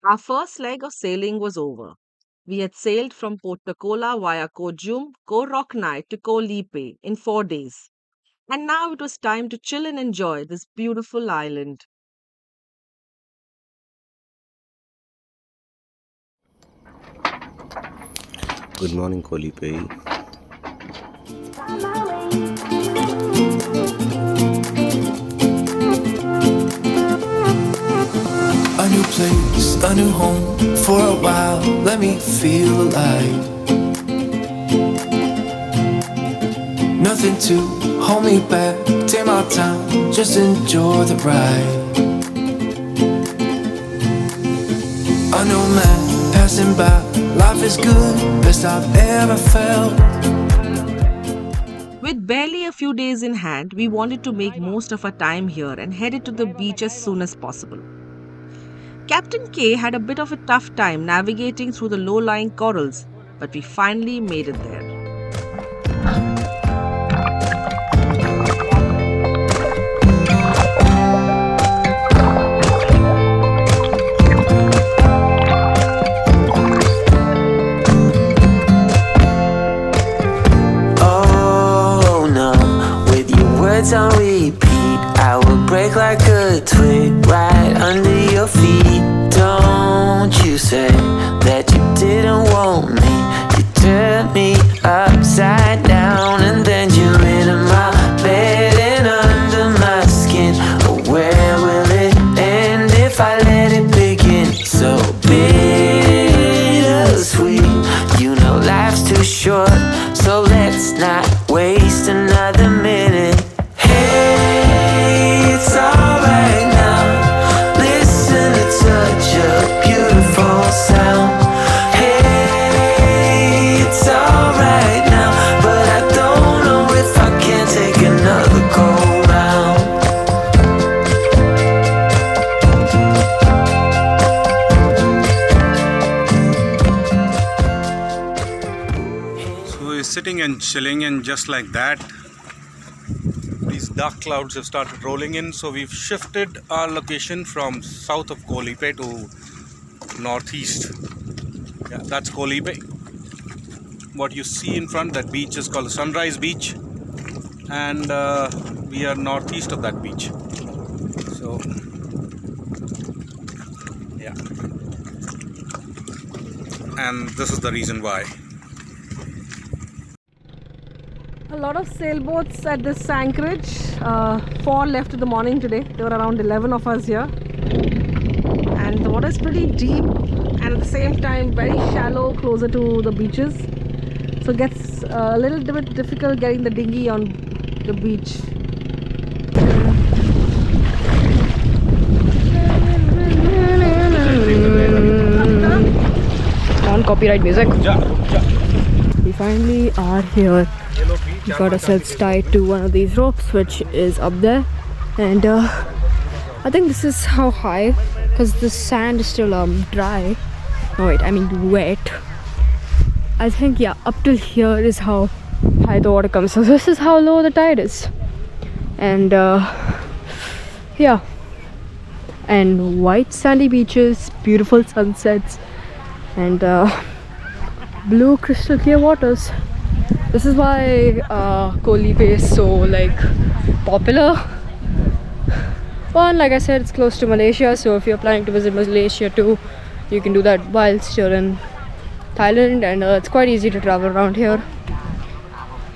Our first leg of sailing was over. We had sailed from Port Tacola via FORTNIGHT to Koh Lipe in 4 days. And now it was time to chill and enjoy this beautiful island. Good morning, Kolipe. A new place, a new home for a while. Let me feel alive. Nothing to hold me back. Take my time, just enjoy the ride. A new man passing by. Life is good, best I've ever felt. With barely a few days in hand, we wanted to make most of our time here and headed to the beach as soon as possible. Captain K had a bit of a tough time navigating through the low lying corals, but we finally made it there. Oh no, with your words on repeat, I will break like a twig right under your feet. Don't you say that you didn't want me. You turned me upside down and then you're in my bed and under my skin. Oh, where will it end if I let it begin? So bittersweet, you know life's too short, so let's not waste another minute. Hey, it's alright now. Listen to such a beautiful sound. Hey, it's alright now, but I don't know if I can take another go round. So we're sitting and chilling, and just like that, these dark clouds have started rolling in. So we've shifted our location from south of Koh Lipe to northeast. Yeah, that's Koh Lipe. What you see in front, that beach is called Sunrise Beach, and we are northeast of that beach. So yeah, and this is the reason why. A lot of sailboats at this anchorage. 4 left in the morning today. There were around 11 of us here. And the water is pretty deep and at the same time very shallow closer to the beaches. So it gets a little bit difficult getting the dinghy on the beach. On copyright music. We finally are here. We got ourselves tied to one of these ropes which is up there, and I think this is how high, because the sand is still dry. No wait, I mean wet. I think yeah, up till here is how high the water comes. So this is how low the tide is, and yeah, and white sandy beaches, beautiful sunsets, and blue crystal clear waters. This is why Koh Lipe is so like popular. One, like I said, it's close to Malaysia, so if you're planning to visit Malaysia too, you can do that whilst you're in Thailand, and it's quite easy to travel around here.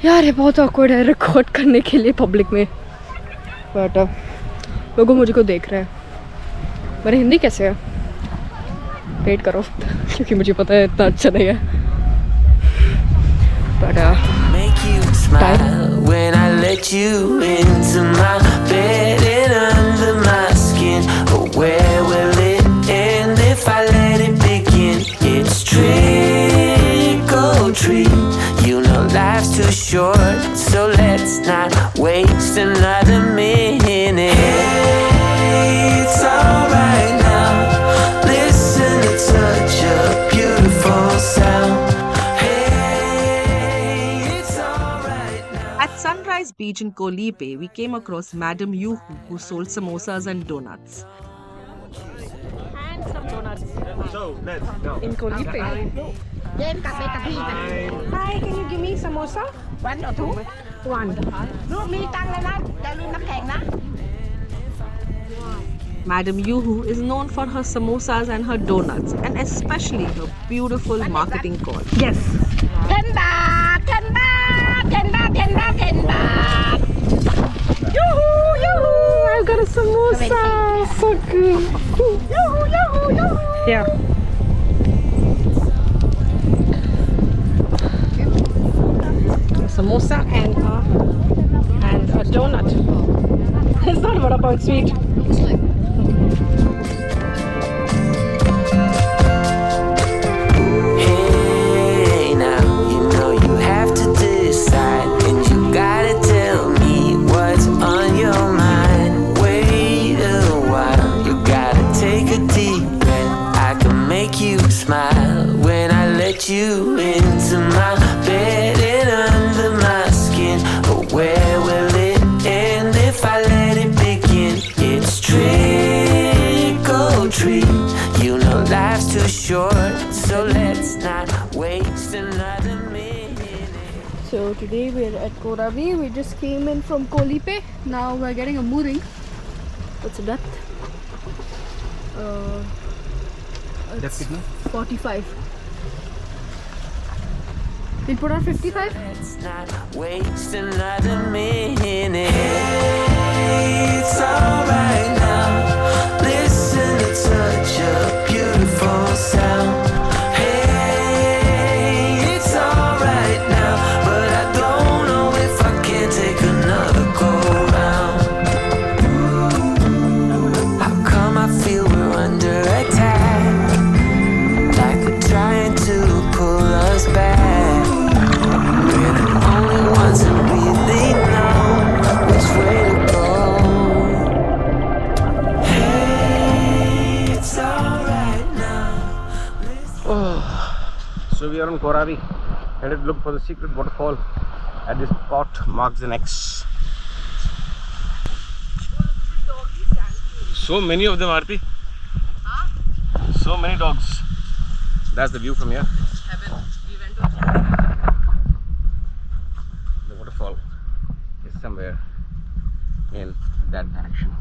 यार ये बहुत awkward है record करने के लिए public में, but लोगों मुझको देख रहे हैं. मेरी हिंदी कैसे है? वेट करो क्योंकि मुझे पता है इतना अच्छा नहीं है. But Make you smile when I let you into my bed and under my skin. Oh, where will it end if I let it begin? It's trick or treat. You know life's too short, so let's not waste another minute. Hey, it's alright now. Listen to such a beautiful sound. at Sunrise Beach in Koh Lipe, we came across Madam Yuhu, who sold samosas and donuts. And some donuts. in Koh Lipe. Hi, can you give me samosa? One or two? One. ลูกมีตังค์เลยนะอย่าลืมน้ำแข็งนะ Madam Yuhu is known for her samosas and her donuts, and especially her beautiful marketing call. Yes. 10 บาท 10 บาท 10 บาท 10 บาท 10 บาท Yoo-hoo, yoo-hoo! I've got a samosa. So good. Yoo-hoo, yoo-hoo, yoo-hoo. Yeah. A samosa and a donut. It's not vada pav, it's sweet. Hey, now you know you have to decide, and you gotta tell me what's on your mind. Wait a while, you gotta take a deep breath. I can make you smile when I let you into my bed and under my skin. But where will it end if I let it begin? It's trick or treat. You know life's too short, so let's not waste another minute. So today we're at Koravi. We just came in from Koh Lipe. Now we're getting a mooring. What's the depth? It's 45. We'll put on 55. Let's not waste another minute. Hey, it's alright now. Listen to such a beautiful sound. Hey, it's alright now, but I don't know if I can take another go round. How come I feel we're under attack? Like they're trying to pull us back. We're the only ones that really know which way to go. Hey, it's alright now. So we are on Koravi, headed to look for the secret waterfall at this spot marks the X. So many of them, Aarti. So many dogs. That's the view from here. The waterfall is somewhere in that direction.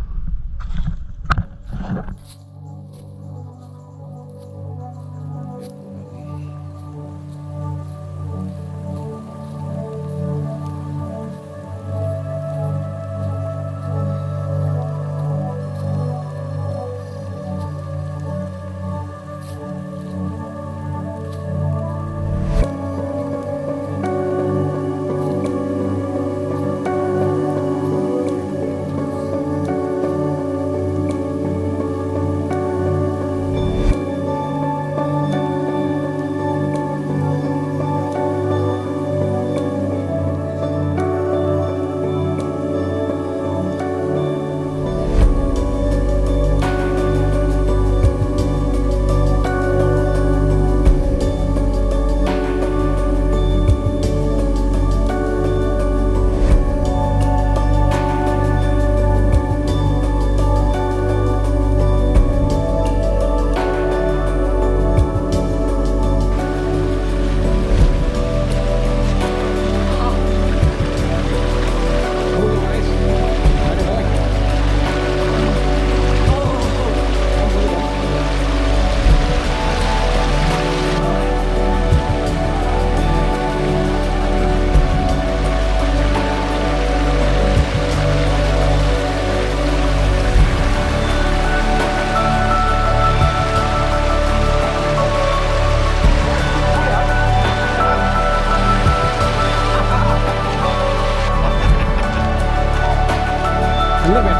Look at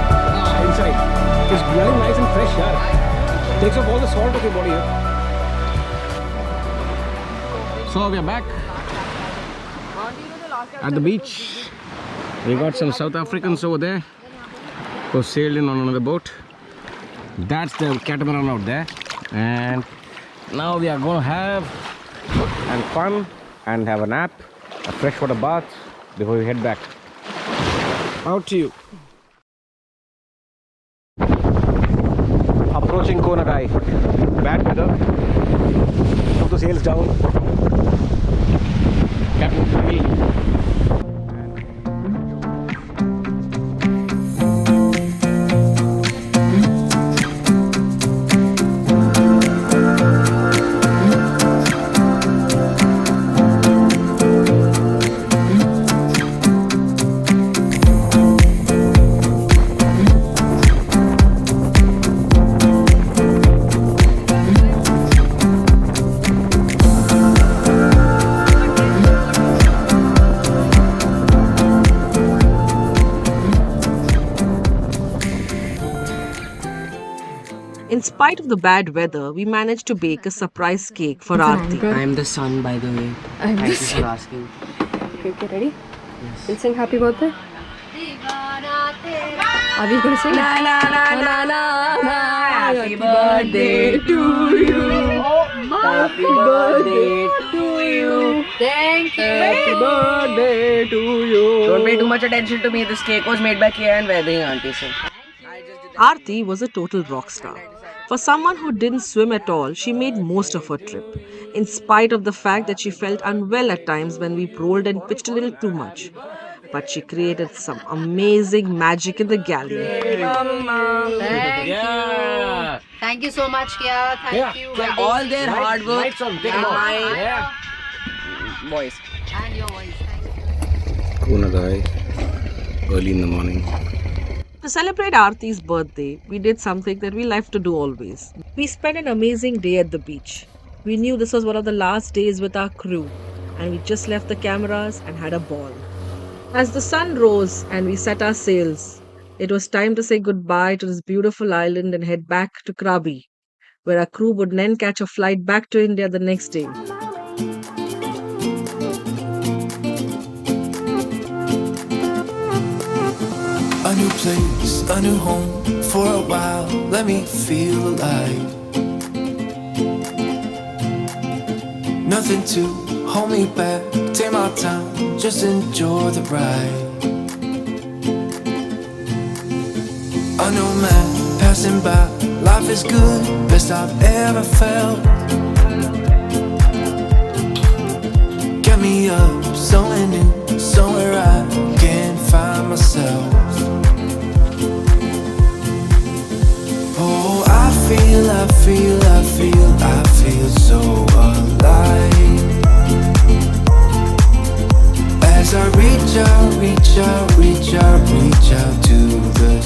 inside. It's very nice and fresh, yaar. Takes off all the salt of your body here. So we are back at the beach. We got some South Africans over there who sailed in on another boat. That's the catamaran out there. And now we are going to have fun and have a nap, a freshwater bath before we head back. Out to you. Approach watching Kona Guy. Bad weather. Took the sails down. Captain Wheel. In spite of the bad weather, we managed to bake a surprise cake for Aarti. I am the sun, by the way. I'm Thank you just for asking. okay, ready? We'll sing happy birthday. Are we gonna sing? Na na na na na na. Happy birthday to you. Happy birthday to you. Thank you. Happy birthday to you. Don't pay too much attention to me. This cake was made by Kia and Wedding Auntie. So. Aarti was a total rock star. For someone who didn't swim at all, she made most of her trip, in spite of the fact that she felt unwell at times when we rolled and pitched a little too much. But she created some amazing magic in the galley. Yeah. Thank you so much, Kia. Thank you. Yeah. All their hard work. Nice song. Take and it off. my voice. And your voice. Thank you. Kona Guy, early in the morning. To celebrate Aarti's birthday, we did something that we like to do always. We spent an amazing day at the beach. We knew this was one of the last days with our crew, and we just left the cameras and had a ball. As the sun rose and we set our sails, it was time to say goodbye to this beautiful island and head back to Krabi, where our crew would then catch a flight back to India the next day. A new place, a new home for a while. Let me feel alive. Nothing to hold me back. Take my time, just enjoy the ride. A new man passing by. Life is good, best I've ever felt. Get me up, somewhere new, somewhere I can find myself. Oh, I feel so alive. As I reach out to the